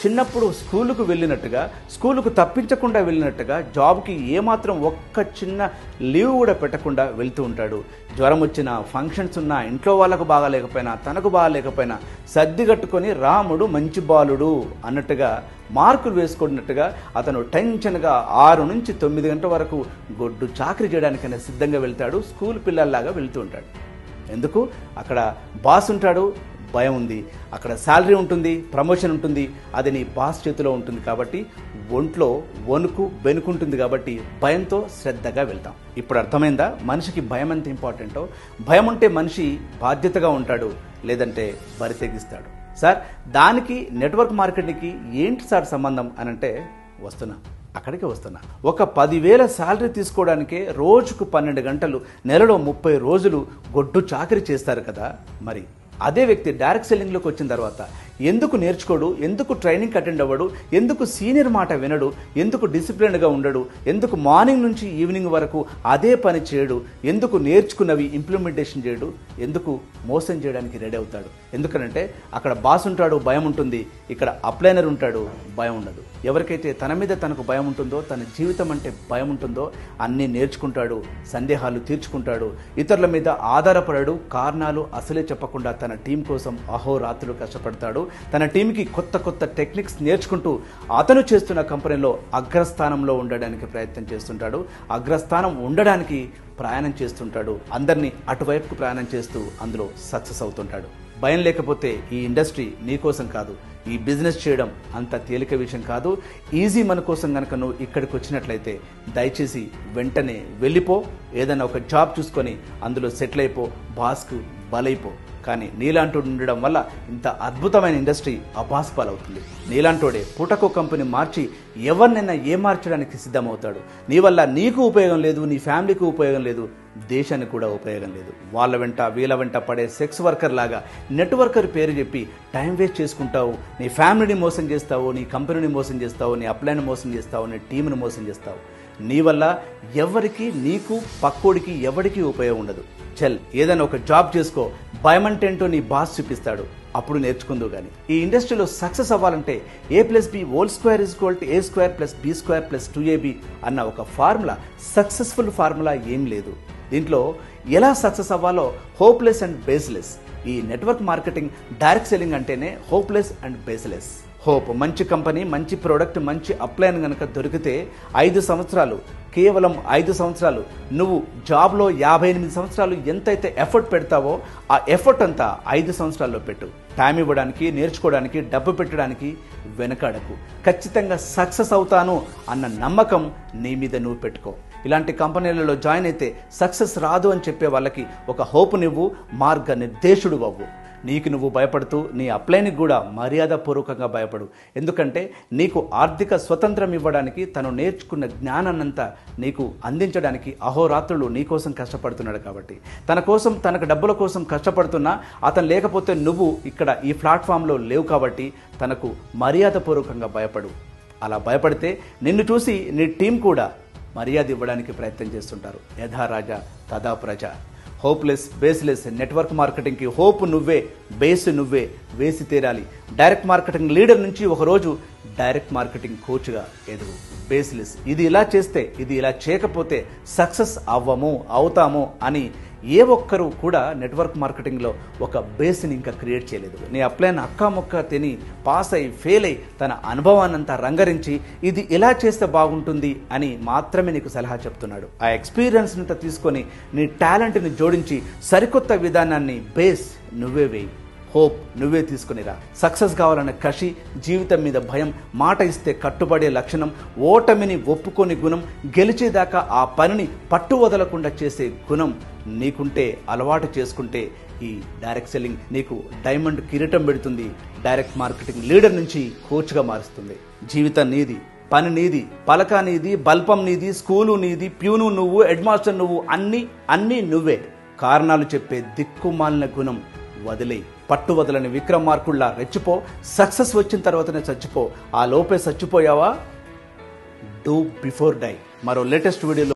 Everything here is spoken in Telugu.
చిన్నప్పుడు స్కూలుకు వెళ్ళినట్టుగా, స్కూలుకు తప్పించకుండా వెళ్ళినట్టుగా, జాబ్కి ఏమాత్రం ఒక్క చిన్న లీవ్ కూడా పెట్టకుండా వెళ్తూ ఉంటాడు. జ్వరం వచ్చినా, ఫంక్షన్స్ ఉన్నా, ఇంట్లో వాళ్ళకు బాగాలేకపోయినా, తనకు బాగాలేకపోయినా సర్దిగట్టుకొని రాముడు మంచి బాలుడు అన్నట్టుగా మార్కులు వేసుకున్నట్టుగా అతను టెన్షన్గా 6 నుంచి 9 గంటల వరకు గొడ్డు చాకరీ చేయడానికైనా సిద్ధంగా వెళ్తాడు. స్కూల్ పిల్లల్లాగా వెళ్తూ ఉంటాడు. ఎందుకు? అక్కడ బాస్ ఉంటాడు, భయం ఉంది. అక్కడ శాలరీ ఉంటుంది, ప్రమోషన్ ఉంటుంది, అది నీ బాస్ చేతిలో ఉంటుంది. కాబట్టి ఒంట్లో వణుకు బెనుకుంటుంది. కాబట్టి భయంతో శ్రద్ధగా వెళ్తాం. ఇప్పుడు అర్థమైందా మనిషికి భయం ఎంత ఇంపార్టెంటో? భయం ఉంటే మనిషి బాధ్యతగా ఉంటాడు, లేదంటే బరి తెగిస్తాడు. సార్, దానికి నెట్వర్క్ మార్కెటింగ్కి ఏంటి సార్ సంబంధం అని అంటే అక్కడికి వస్తున్నా. ఒక 10,000 శాలరీ తీసుకోవడానికే రోజుకు 12 గంటలు, నెలలో 30 రోజులు గొడ్డు చాకరీ చేస్తారు కదా. మరి అదే వ్యక్తి డైరెక్ట్ సెల్లింగ్లోకి వచ్చిన తర్వాత ఎందుకు నేర్చుకోడు? ఎందుకు ట్రైనింగ్ అటెండ్ అవ్వడు? ఎందుకు సీనియర్ మాట వినడు? ఎందుకు డిసిప్లిన్డ్గా ఉండడు? ఎందుకు మార్నింగ్ నుంచి ఈవినింగ్ వరకు అదే పని చేయడు? ఎందుకు నేర్చుకున్నవి ఇంప్లిమెంటేషన్ చేయడు? ఎందుకు మోసం చేయడానికి రెడీ అవుతాడు? ఎందుకనంటే అక్కడ బాస్ ఉంటాడు, భయం ఉంటుంది. ఇక్కడ అప్లైనర్ ఉంటాడు, భయం ఉండదు. ఎవరికైతే తన మీద తనకు భయం ఉంటుందో, తన జీవితం అంటే భయం ఉంటుందో అన్నీ నేర్చుకుంటాడు, సందేహాలు తీర్చుకుంటాడు, ఇతరుల మీద ఆధారపడడు, కారణాలు అసలే చెప్పకుండా తన టీం కోసం అహోరాత్రులు కష్టపడతాడు. తన టీంకి కొత్త కొత్త టెక్నిక్స్ నేర్చుకుంటూ అతను చేస్తున్న కంపెనీలో అగ్రస్థానంలో ఉండడానికి ప్రయత్నం చేస్తుంటాడు. అగ్రస్థానం ఉండడానికి ప్రయాణం చేస్తుంటాడు. అందరినీ అటువైపుకు ప్రయాణం చేస్తూ అందులో సక్సెస్ అవుతుంటాడు. భయం లేకపోతే ఈ ఇండస్ట్రీ నీకోసం కాదు. ఈ బిజినెస్ చేయడం అంత తేలిక విషయం కాదు. ఈజీ మన కోసం కనుక నువ్వు ఇక్కడికి వచ్చినట్లయితే దయచేసి వెంటనే వెళ్ళిపో. ఏదైనా ఒక జాబ్ చూసుకొని అందులో సెటిల్ అయిపో, బాస్కు బలైపో. కానీ నీలాంటోడు ఉండడం వల్ల ఇంత అద్భుతమైన ఇండస్ట్రీ అపాస్పాలవుతుంది. నీలాంటోడే పూటకో కంపెనీ మార్చి ఎవరినైనా మార్చడానికి సిద్ధమవుతాడు. నీ వల్ల నీకు ఉపయోగం లేదు, నీ ఫ్యామిలీకి ఉపయోగం లేదు, దేశానికి కూడా ఉపయోగం లేదు. వాళ్ళ వెంట వీళ్ళ వెంట పడే సెక్స్ వర్కర్ లాగా నెట్వర్కర్ పేరు చెప్పి టైం వేస్ట్ చేసుకుంటావు. నీ ఫ్యామిలీని మోసం చేస్తావు, నీ కంపెనీని మోసం చేస్తావు, నీ అప్లైని మోసం చేస్తావు, నీ టీంని మోసం చేస్తావు. నీ వల్ల ఎవరికి, నీకు, పక్కోడికి ఎవరికి ఉపయోగం ఉండదు. చల్, ఏదైనా ఒక జాబ్ చేసుకో. భయం అంటే ఏంటో నీ బాస్ చూపిస్తాడు, అప్పుడు నేర్చుకుందో. కానీ ఈ ఇండస్ట్రీలో సక్సెస్ అవ్వాలంటే A+B² = A² + B² + 2AB అన్న ఒక ఫార్ములా, సక్సెస్ఫుల్ ఫార్ములా ఏం లేదు. దీంట్లో ఎలా సక్సెస్ అవ్వాలో హోప్లెస్ అండ్ బేస్లెస్. ఈ నెట్వర్క్ మార్కెటింగ్, డైరెక్ట్ సెల్లింగ్ అంటేనే హోప్లెస్ అండ్ బేస్లెస్. హోప్, మంచి కంపెనీ, మంచి ప్రోడక్ట్, మంచి అప్లైన్ కనుక దొరికితే 5 సంవత్సరాలు, కేవలం 5 సంవత్సరాలు నువ్వు జాబ్లో 58 సంవత్సరాలు ఎంతైతే ఎఫర్ట్ పెడతావో ఆ ఎఫర్ట్ అంతా 5 సంవత్సరాల్లో పెట్టు. టైం ఇవ్వడానికి, నేర్చుకోవడానికి, డబ్బు పెట్టడానికి వెనకాడకు. ఖచ్చితంగా సక్సెస్ అవుతాను అన్న నమ్మకం నీ మీద నువ్వు పెట్టుకో. ఇలాంటి కంపెనీలలో జాయిన్ అయితే సక్సెస్ రాదు అని చెప్పే వాళ్ళకి ఒక హోప్ నువ్వు, మార్గ నిర్దేశుడు అవ్వు. నీకు నువ్వు భయపడుతూ నీ అప్లైన్కి కూడా మర్యాదపూర్వకంగా భయపడు. ఎందుకంటే నీకు ఆర్థిక స్వతంత్రం ఇవ్వడానికి, తను నేర్చుకున్న జ్ఞానాన్నంతా నీకు అందించడానికి అహోరాత్రులు నీకోసం కష్టపడుతున్నాడు. కాబట్టి తన కోసం, తనకు డబ్బుల కోసం కష్టపడుతున్నా అతను లేకపోతే నువ్వు ఇక్కడ ఈ ప్లాట్ఫామ్లో లేవు. కాబట్టి తనకు మర్యాదపూర్వకంగా భయపడు. అలా భయపడితే నిన్ను చూసి నీ టీం కూడా మర్యాద ఇవ్వడానికి ప్రయత్నం చేస్తుంటారు. యథా రాజా తదా ప్రజ. హోప్లెస్, బేస్లెస్ నెట్వర్క్ మార్కెటింగ్కి హోప్ నువ్వే, బేస్ నువ్వే వేసి తీరాలి. డైరెక్ట్ మార్కెటింగ్ లీడర్ నుంచి ఒకరోజు డైరెక్ట్ మార్కెటింగ్ కోచ్గా ఎదుగు. బేస్లెస్, ఇది ఇలా చేస్తే, ఇది ఇలా చేయకపోతే సక్సెస్ అవ్వము, అవుతాము అని ఏ ఒక్కరు కూడా నెట్వర్క్ మార్కెటింగ్లో ఒక బేస్ని ఇంకా క్రియేట్ చేయలేదు. నీ అప్లైన్ అక్కాముక్క తిని పాస్ అయి ఫెయిల్ అయి తన అనుభవాన్నంతా రంగరించి ఇది ఎలా చేస్తే బాగుంటుంది అని మాత్రమే నీకు సలహా చెప్తున్నాడు. ఆ ఎక్స్పీరియన్స్నంతా తీసుకొని నీ టాలెంట్ని జోడించి సరికొత్త విధానాన్ని, బేస్ నువ్వే వేయి. హోప్ నువ్వే తీసుకునిరా. సక్సెస్ కావాలన్న కషి, జీవితం మీద భయం, మాట ఇస్తే కట్టుబడే లక్షణం, ఓటమిని ఒప్పుకొని గుణం, గెలిచేదాకా ఆ పనిని పట్టు వదలకుండా చేసే గుణం నీకుంటే, అలవాటు చేసుకుంటే ఈ డైరెక్ట్ సెల్లింగ్ నీకు డైమండ్ కిరీటం పెడుతుంది. డైరెక్ట్ మార్కెటింగ్ లీడర్ నుంచి కోచ్గా మారుస్తుంది. జీవితం నీది, పని నీది, పలక నీది, బల్పం నీది, స్కూలు నీది, ప్యూను నువ్వు, హెడ్ మాస్టర్ నువ్వు, అన్నీ నువ్వే. కారణాలు చెప్పే దిక్కుమాలిన గుణం వదిలే. పట్టు వదలని విక్రమార్కుల్లా రెచ్చిపో. సక్సెస్ వచ్చిన తర్వాతనే చచ్చిపో. ఆ లోపే చచ్చిపోయావా? Do before die. మరో లేటెస్ట్ వీడియోలో